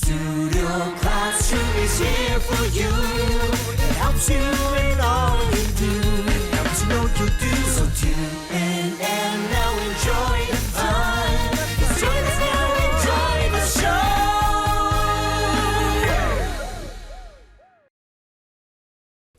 Studio Classroom is here for you. It helps you in all you do. It helps you know you do. So tune in and now enjoy the fun. Let's join us now, enjoy the show.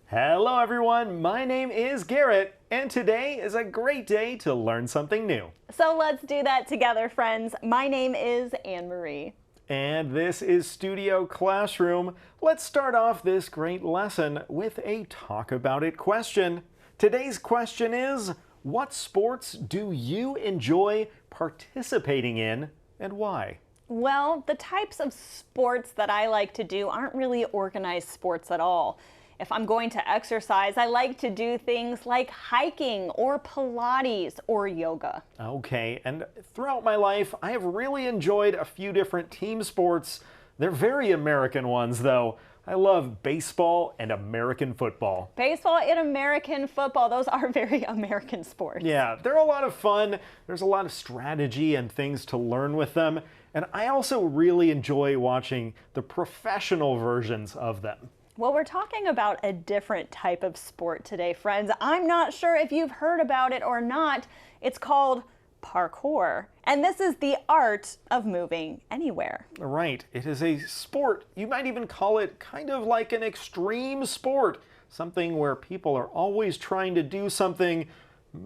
Hello everyone, my name is Garrett, and today is a great day to learn something new. So let's do that together, friends. My name is Anne-Marie. And this is Studio Classroom. Let's start off this great lesson with a Talk About It question. Today's question is, what sports do you enjoy participating in and why? Well, the types of sports that I like to do aren't really organized sports at all. If I'm going to exercise, I like to do things like hiking or Pilates or yoga. Okay, and throughout my life, I have really enjoyed a few different team sports. They're very American ones, though. I love baseball and American football. Baseball and American football, those are very American sports. Yeah, they're a lot of fun. There's a lot of strategy and things to learn with them. And I also really enjoy watching the professional versions of them. Well, we're talking about a different type of sport today, friends. I'm not sure if you've heard about it or not. It's called parkour. And this is the art of moving anywhere. Right. It is a sport. You might even call it kind of like an extreme sport. Something where people are always trying to do something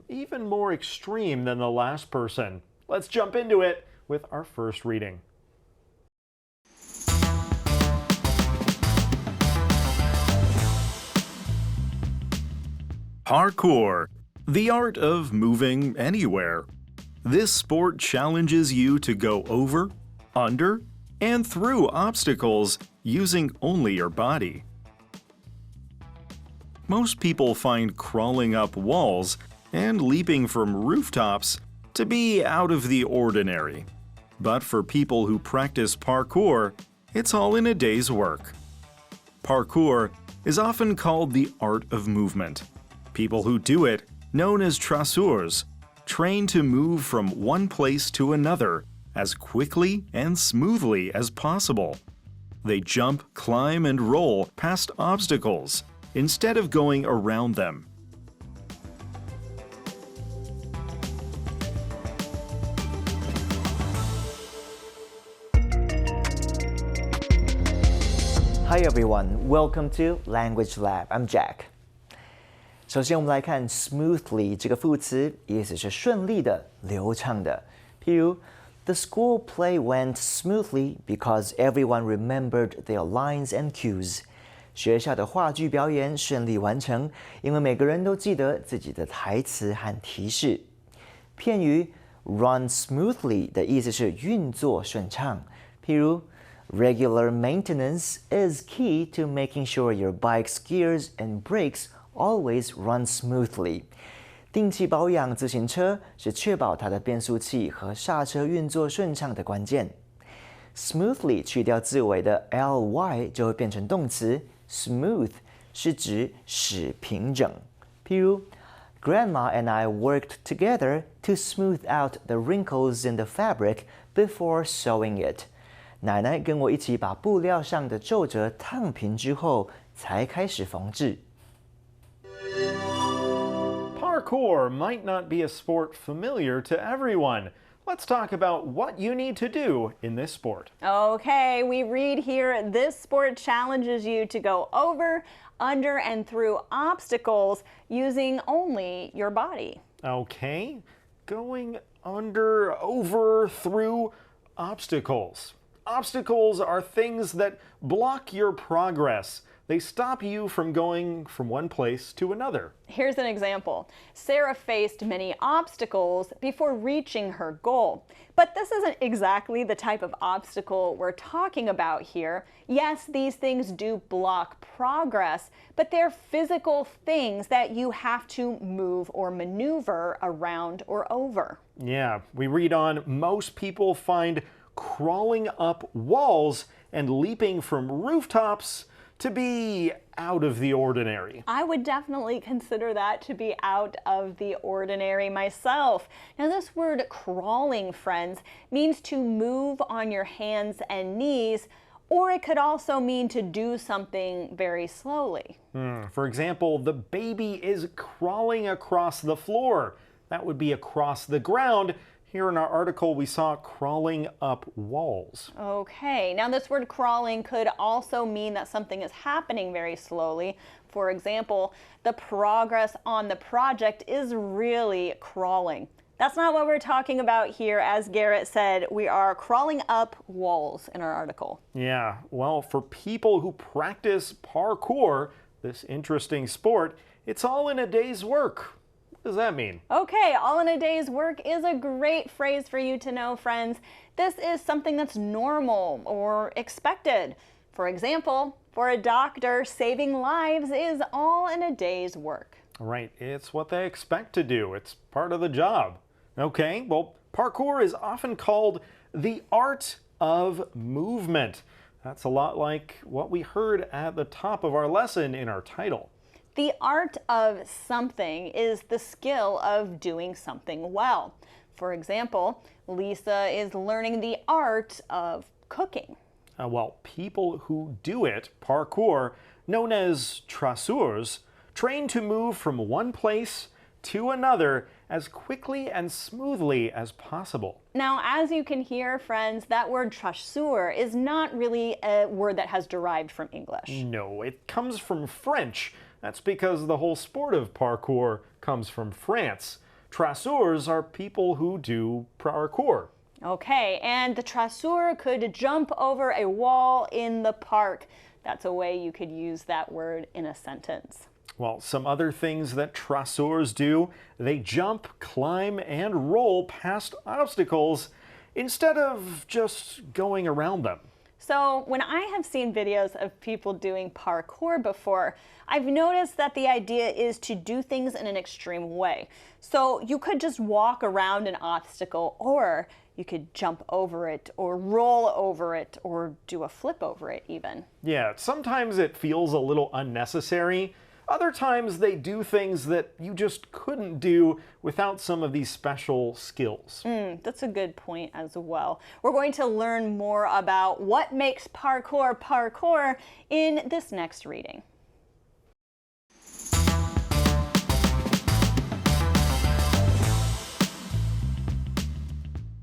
even more extreme than the last person. Let's jump into it with our first reading. Parkour, the art of moving anywhere. This sport challenges you to go over, under, and through obstacles using only your body. Most people find crawling up walls and leaping from rooftops to be out of the ordinary. But for people who practice parkour, it's all in a day's work. Parkour is often called the art of movement. People who do it, known as traceurs, train to move from one place to another as quickly and smoothly as possible. They jump, climb, and roll past obstacles instead of going around them. Hi everyone, welcome to Language Lab. I'm Jack. 首先，我们来看 smoothly 这个副词，意思是顺利的、流畅的。譬如 The school play went smoothly because everyone remembered their lines and cues. 学校的话剧表演顺利完成，因为每个人都记得自己的台词和提示。片语 run smoothly 的意思是运作顺畅。譬如 Regular maintenance is key to making sure your bike's gears and brakes always run smoothly. 定期保养自行车是确保它的变速器和刹车运作顺畅的关键。Smoothly 去掉字尾的 ly 就会变成动词 smooth， 是指使平整。譬如 Grandma and I worked together to smooth out the wrinkles in the fabric before sewing it. 奶奶跟我一起把布料上的皱褶烫平之后，才开始缝制。Parkour might not be a sport familiar to everyone. Let's talk about what you need to do in this sport. Okay, we read here, this sport challenges you to go over, under, and through obstacles using only your body. Okay, going under, over, through obstacles. Obstacles are things that block your progress. They stop you from going from one place to another. Here's an example. Sarah faced many obstacles before reaching her goal. But this isn't exactly the type of obstacle we're talking about here. Yes, these things do block progress, but they're physical things that you have to move or maneuver around or over. Yeah, we read on, most people find crawling up walls and leaping from rooftops to be out of the ordinary. I would definitely consider that to be out of the ordinary myself. Now, this word crawling, friends, means to move on your hands and knees or it could also mean to do something very slowly. For example, the baby is crawling across the floor. That would be across the ground. Here in our article, we saw crawling up walls. Okay, now this word crawling could also mean that something is happening very slowly. For example, the progress on the project is really crawling. That's not what we're talking about here. As Garrett said, we are crawling up walls in our article. Yeah, well, for people who practice parkour, this interesting sport, it's all in a day's work. What does that mean? Okay, all in a day's work is a great phrase for you to know, friends. This is something that's normal or expected. For example, for a doctor, saving lives is all in a day's work. Right, it's what they expect to do. It's part of the job. Okay, well, parkour is often called the art of movement. That's a lot like what we heard at the top of our lesson in our title. The art of something is the skill of doing something well. For example, Lisa is learning the art of cooking. Well, people who do it, parkour, known as traceurs, train to move from one place to another as quickly and smoothly as possible. Now, as you can hear, friends, that word traceur is not really a word that has derived from English. No, it comes from French. That's because the whole sport of parkour comes from France. Traceurs are people who do parkour. Okay, and the traceur could jump over a wall in the park. That's a way you could use that word in a sentence. Well, some other things that traceurs do, they jump, climb, and roll past obstacles instead of just going around them. So when I have seen videos of people doing parkour before, I've noticed that the idea is to do things in an extreme way. So you could just walk around an obstacle, or you could jump over it, or roll over it, or do a flip over it even. Yeah, sometimes it feels a little unnecessary. Other times they do things that you just couldn't do without some of these special skills. That's a good point as well. We're going to learn more about what makes parkour parkour in this next reading.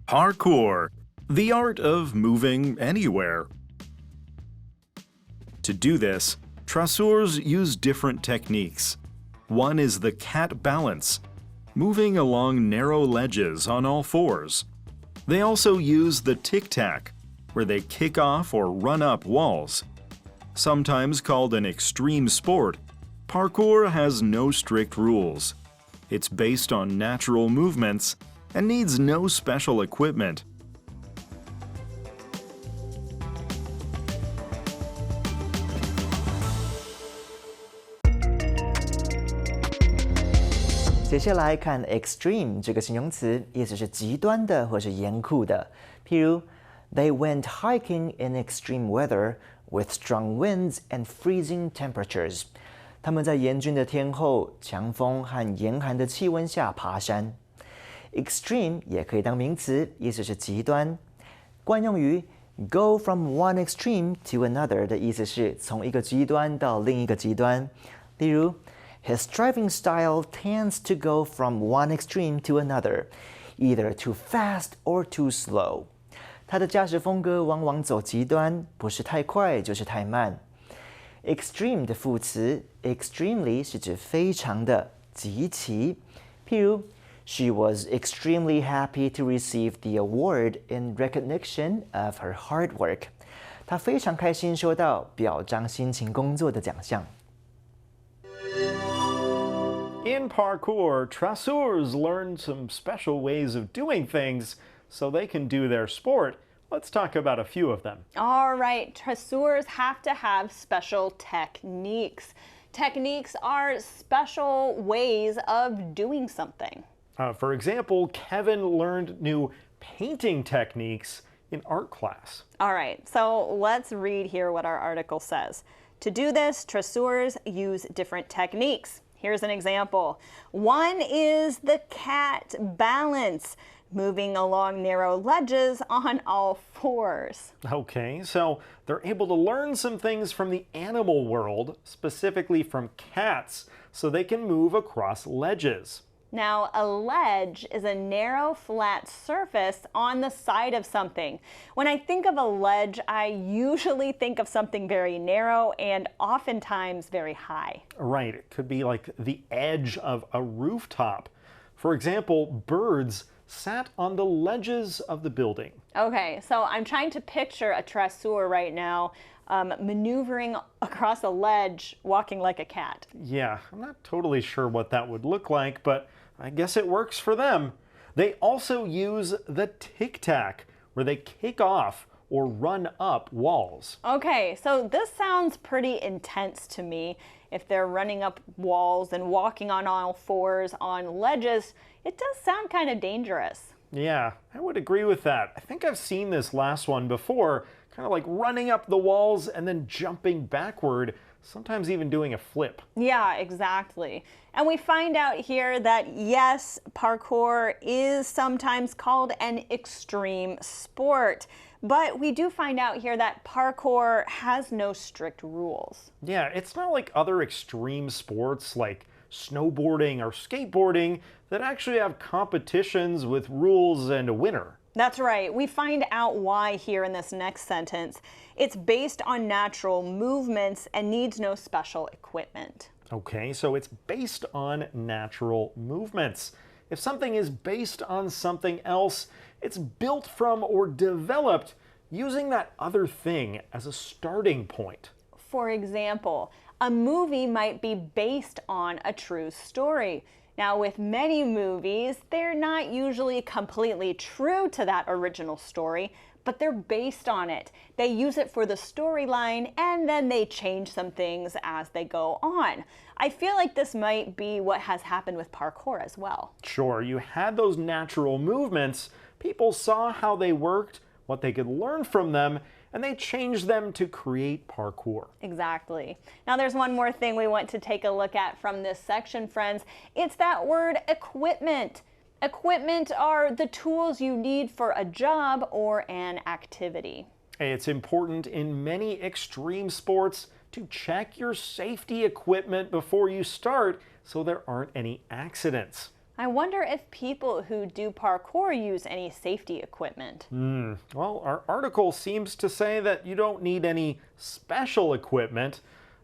Parkour, the art of moving anywhere. To do this, traceurs use different techniques. One is the cat balance, moving along narrow ledges on all fours. They also use the tic-tac, where they kick off or run up walls. Sometimes called an extreme sport, parkour has no strict rules. It's based on natural movements and needs no special equipment. "接下来看 extreme 这个形容词，意思是极端的或是严酷的。譬如 They went hiking in extreme weather with strong winds and freezing temperatures. 他们在严峻的天候、强风和严寒的气温下爬山。Extreme 也可以当名词，意思是极端。惯用于 go from one extreme to another 的意思是从一个极端到另一个极端。例如 His driving style tends to go from one extreme to another, either too fast or too slow. 他的驾驶风格往往走极端，不是太快就是太慢。Extreme 的副词 extremely 是指非常的、极其。譬如 She was extremely happy to receive the award in recognition of her hard work. 她非常开心收到表彰辛勤工作的奖项。In parkour, traceurs learn some special ways of doing things so they can do their sport. Let's talk about a few of them. All right, traceurs have to have special techniques. Techniques are special ways of doing something. For example, Kevin learned new painting techniques in art class. All right, so let's read here what our article says. To do this, traceurs use different techniques. Here's an example. One is the cat balance. moving along narrow ledges on all fours. Okay, so they're able to learn some things from the animal world, specifically from cats, so they can move across ledges. Now, a ledge is a narrow, flat surface on the side of something. When I think of a ledge, I usually think of something very narrow and oftentimes very high. Right, it could be like the edge of a rooftop. For example, birds sat on the ledges of the building. Okay, so I'm trying to picture a traceur right now maneuvering across a ledge, walking like a cat. Yeah, I'm not totally sure what that would look like, but I guess it works for them. They also use the tic-tac, where they kick off or run up walls. Okay, so this sounds pretty intense to me. If they're running up walls and walking on all fours on ledges, it does sound kind of dangerous. Yeah, I would agree with that. I think I've seen this last one before, kind of like running up the walls and then jumping backward, sometimes even doing a flip. Yeah, exactly. And we find out here that yes, parkour is sometimes called an extreme sport. But we do find out here that parkour has no strict rules. Yeah, it's not like other extreme sports like snowboarding or skateboarding that actually have competitions with rules and a winner. That's right. We find out why here in this next sentence. It's based on natural movements and needs no special equipment. Okay, so it's based on natural movements. If something is based on something else, it's built from or developed using that other thing as a starting point. For example, a movie might be based on a true story. Now, with many movies, they're not usually completely true to that original story, but they're based on it. They use it for the storyline, and then they change some things as they go on. I feel like this might be what has happened with parkour as well. Sure, you had those natural movements, people saw how they worked, what they could learn from them, and they changed them to create parkour. Exactly. Now there's one more thing we want to take a look at from this section, friends. It's that word equipment. Equipment are the tools you need for a job or an activity. It's important in many extreme sports to check your safety equipment before you start so there aren't any accidents. I wonder if people who do parkour use any safety equipment. Well, our article seems to say that you don't need any special equipment.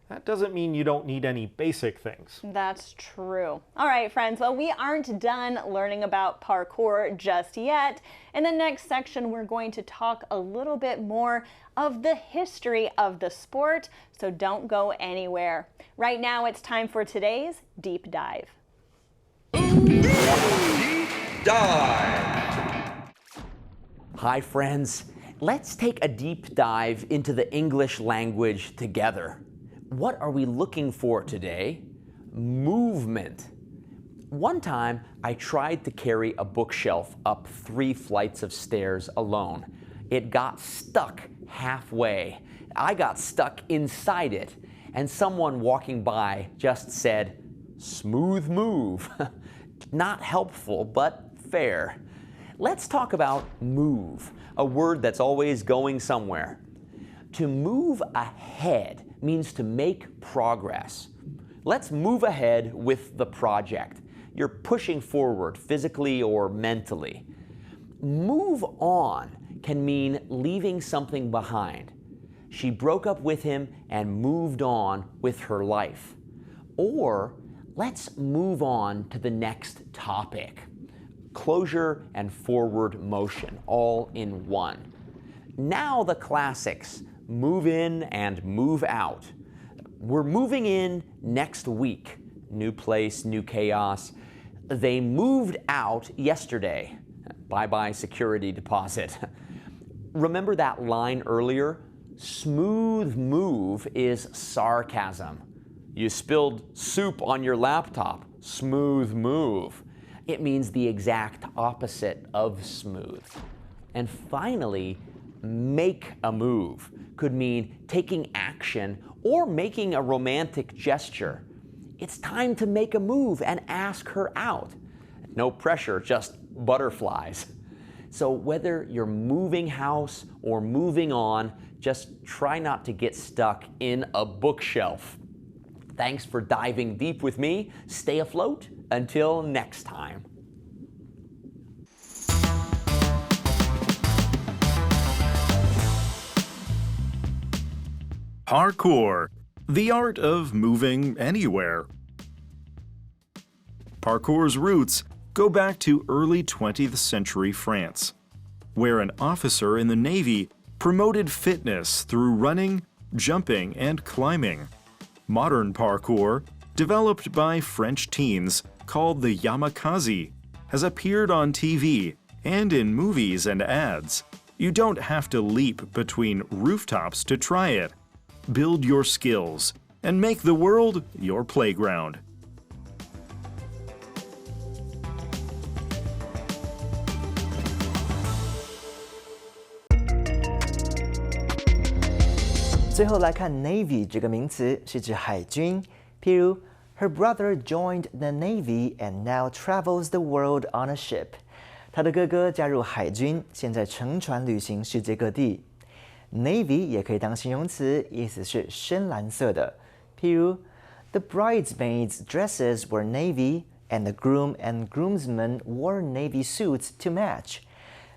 That doesn't mean you don't need any basic things. That's true. All right, friends, well, we aren't done learning about parkour just yet. In the next section, we're going to talk a little bit more of the history of the sport, so don't go anywhere. Right now, it's time for today's Deep Dive. Hi friends, let's take a deep dive into the English language together. What are we looking for today? Movement. One time I tried to carry a bookshelf up 3 flights of stairs alone. It got stuck halfway. I got stuck inside it, and someone walking by just said, "Smooth move." Not helpful, but fair. Let's talk about move, a word that's always going somewhere. To move ahead means to make progress. Let's move ahead with the project. You're pushing forward physically or mentally. Move on can mean leaving something behind. She broke up with him and moved on with her life. Or let's move on to the next topic. Closure and forward motion, all in one. Now the classics, move in and move out. We're moving in next week. New place, new chaos. They moved out yesterday. Bye-bye security deposit. Remember that line earlier? Smooth move is sarcasm. You spilled soup on your laptop. Smooth move. It means the exact opposite of smooth. And finally, make a move could mean taking action or making a romantic gesture. It's time to make a move and ask her out. No pressure, just butterflies. So whether you're moving house or moving on, just try not to get stuck in a bookshelf. Thanks for diving deep with me. Stay afloat. Until next time. Parkour, the art of moving anywhere. Parkour's roots go back to early 20th century France, where an officer in the Navy promoted fitness through running, jumping, and climbing. Modern parkour, developed by French teens called the yamakasi, has appeared on TV and in movies and ads. You don't have to leap between rooftops to try it. Build your skills and make the world your playground. "最后来看 Navy 这个名词是指海军，譬如 Her brother joined the Navy and now travels the world on a ship. 他的哥哥加入海军，现在乘船旅行世界各地。Navy 也可以当形容词，意思是深蓝色的。譬如 The bridesmaids' dresses were navy, and the groom and groomsmen wore navy suits to match.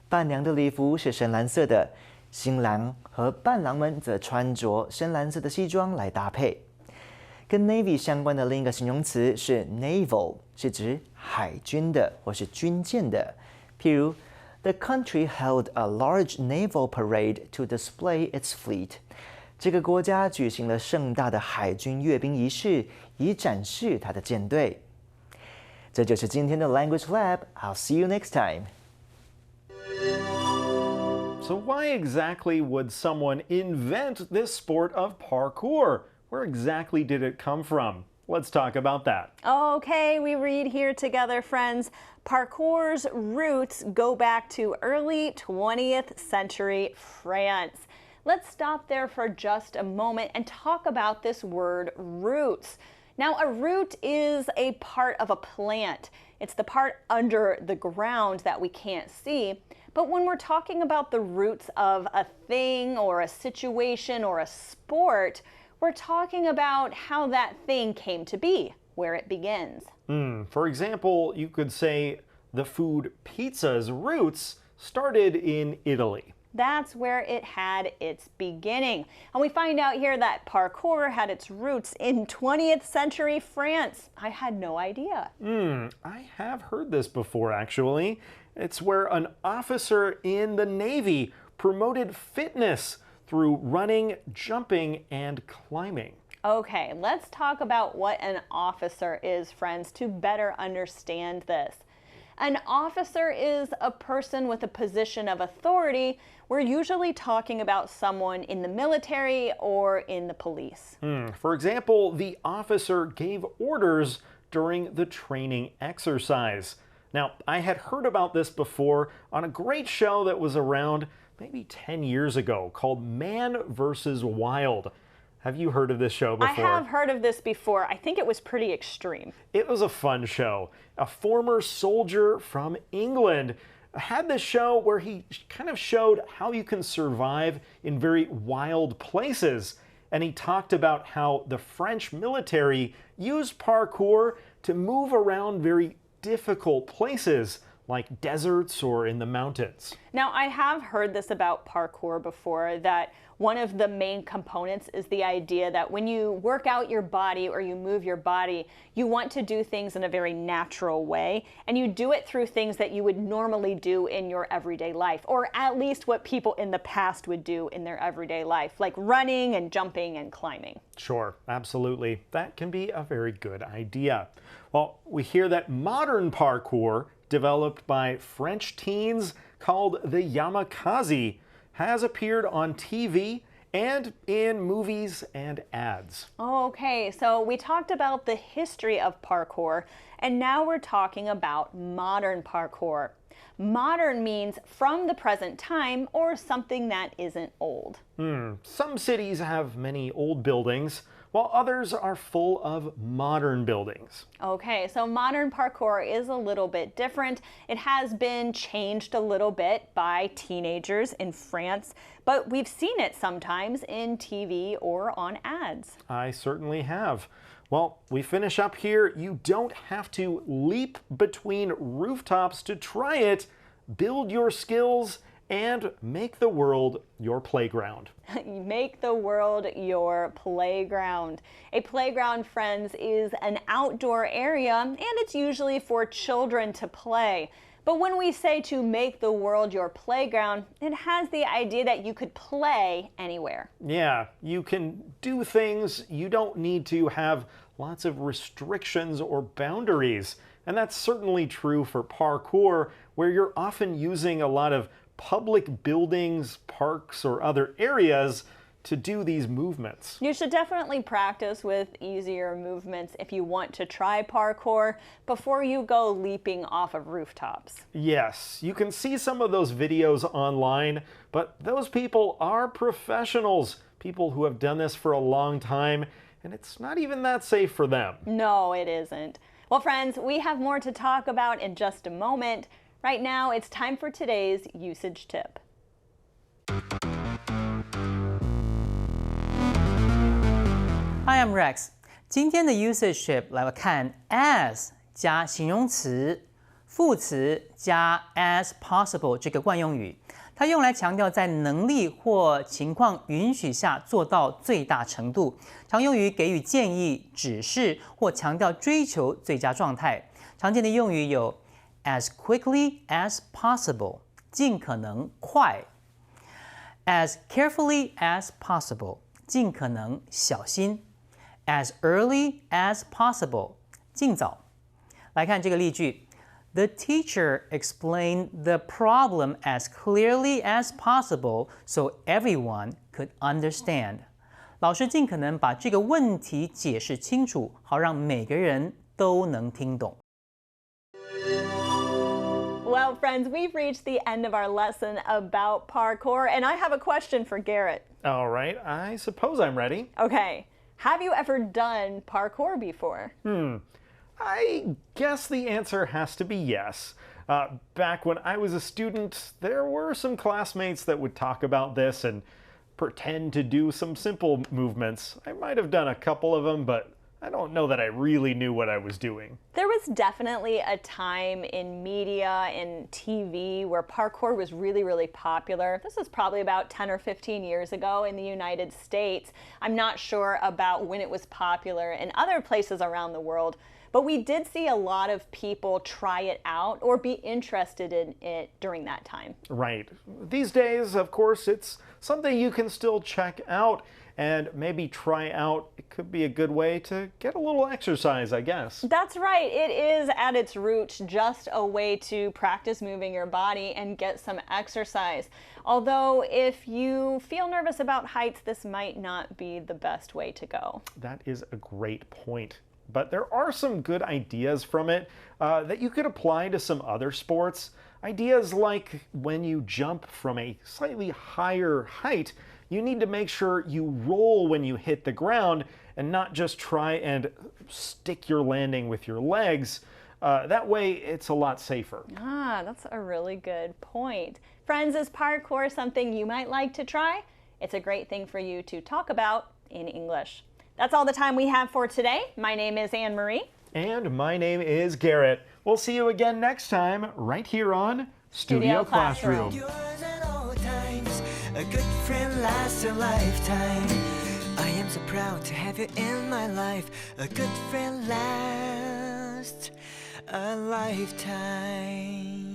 伴娘的礼服是深蓝色的，新郎和伴郎们则穿着深蓝色的西装来搭配。跟 Navy 相关的另一个形容词是 naval， 是指海军的或是军舰的。譬如The country held a large naval parade to display its fleet. 这个国家举行了盛大的海军阅兵仪式，以展示它的舰队。这就是今天的 Language Lab. I'll see you next time. So why exactly would someone invent this sport of parkour? Where exactly did it come from? Let's talk about that. Okay, we read here together, friends. Parkour's roots go back to early 20th century France. Let's stop there for just a moment and talk about this word roots. Now, a root is a part of a plant. It's the part under the ground that we can't see. But when we're talking about the roots of a thing or a situation or a sport, we're talking about how that thing came to be, where it begins. For example, you could say the food pizza's roots started in Italy. That's where it had its beginning. And we find out here that parkour had its roots in 20th century France. I had no idea. I have heard this before, actually. It's where an officer in the Navy promoted fitness through running, jumping, and climbing. Okay, let's talk about what an officer is, friends, to better understand this. An officer is a person with a position of authority. We're usually talking about someone in the military or in the police. For example, the officer gave orders during the training exercise. Now, I had heard about this before on a great show that was around maybe 10 years ago called Man vs. Wild. Have you heard of this show before? I have heard of this before. I think it was pretty extreme. It was a fun show. A former soldier from England had this show where he kind of showed how you can survive in very wild places. And he talked about how the French military used parkour to move around very difficult places like deserts or in the mountains. Now, I have heard this about parkour before, that one of the main components is the idea that when you work out your body or you move your body, you want to do things in a very natural way, and you do it through things that you would normally do in your everyday life, or at least what people in the past would do in their everyday life, like running and jumping and climbing. Sure, absolutely. That can be a very good idea. Well, we hear that modern parkour, developed by French teens called the yamakasi, has appeared on TV and in movies and ads. Okay, so we talked about the history of parkour, and now we're talking about modern parkour. Modern means from the present time or something that isn't old. Some cities have many old buildings, while others are full of modern buildings. Okay, so modern parkour is a little bit different. It has been changed a little bit by teenagers in France, but we've seen it sometimes in TV or on ads. I certainly have. Well, we finish up here. You don't have to leap between rooftops to try it. Build your skills and make the world your playground. Make the world your playground. A playground, friends, is an outdoor area, and it's usually for children to play. But when we say to make the world your playground, it has the idea that you could play anywhere. Yeah, you can do things. You don't need to have lots of restrictions or boundaries. And that's certainly true for parkour, where you're often using a lot of public buildings, parks, or other areas to do these movements. You should definitely practice with easier movements if you want to try parkour before you go leaping off of rooftops. Yes, you can see some of those videos online, but those people are professionals, people who have done this for a long time, and it's not even that safe for them. No, it isn't. Well, friends, we have more to talk about in just a moment. Right now, it's time for today's usage tip. Hi, I'm Rex. 今天的 usage tip 来看 as 加形容词、副词加 as possible 这个惯用语，它用来强调在能力或情况允许下做到最大程度，常用于给予建议、指示或强调追求最佳状态。常见的用语有 as quickly as possible 尽可能快 as carefully as possible 尽可能小心 as early as possible 尽早。来看这个例句 The teacher explained the problem as clearly as possible so everyone could understand 老师尽可能把这个问题解释清楚，好让每个人都能听懂。Well, friends, we've reached the end of our lesson about parkour, and I have a question for Garrett. All right, I suppose I'm ready. Okay, have you ever done parkour before? I guess the answer has to be yes. Back when I was a student, there were some classmates that would talk about this and pretend to do some simple movements. I might have done a couple of them, but I don't know that I really knew what I was doing. There was definitely a time in media and TV where parkour was really popular. This was probably about 10 or 15 years ago in the United States. I'm not sure about when it was popular in other places around the world, but we did see a lot of people try it out or be interested in it during that time. Right. These days, of course, it's something you can still check out and maybe try out. It could be a good way to get a little exercise, I guess. That's right. It is at its roots just a way to practice moving your body and get some exercise. Although if you feel nervous about heights, this might not be the best way to go. That is a great point. But there are some good ideas from it that you could apply to some other sports. Ideas like when you jump from a slightly higher height, you need to make sure you roll when you hit the ground and not just try and stick your landing with your legs. That way, it's a lot safer. Ah, that's a really good point. Friends, is parkour something you might like to try? It's a great thing for you to talk about in English. That's all the time we have for today. My name is Anne-Marie. And my name is Garrett. We'll see you again next time right here on Studio Classroom. Yours at all times. A good friend lasts a lifetime. I am so proud to have you in my life. A good friend lasts a lifetime.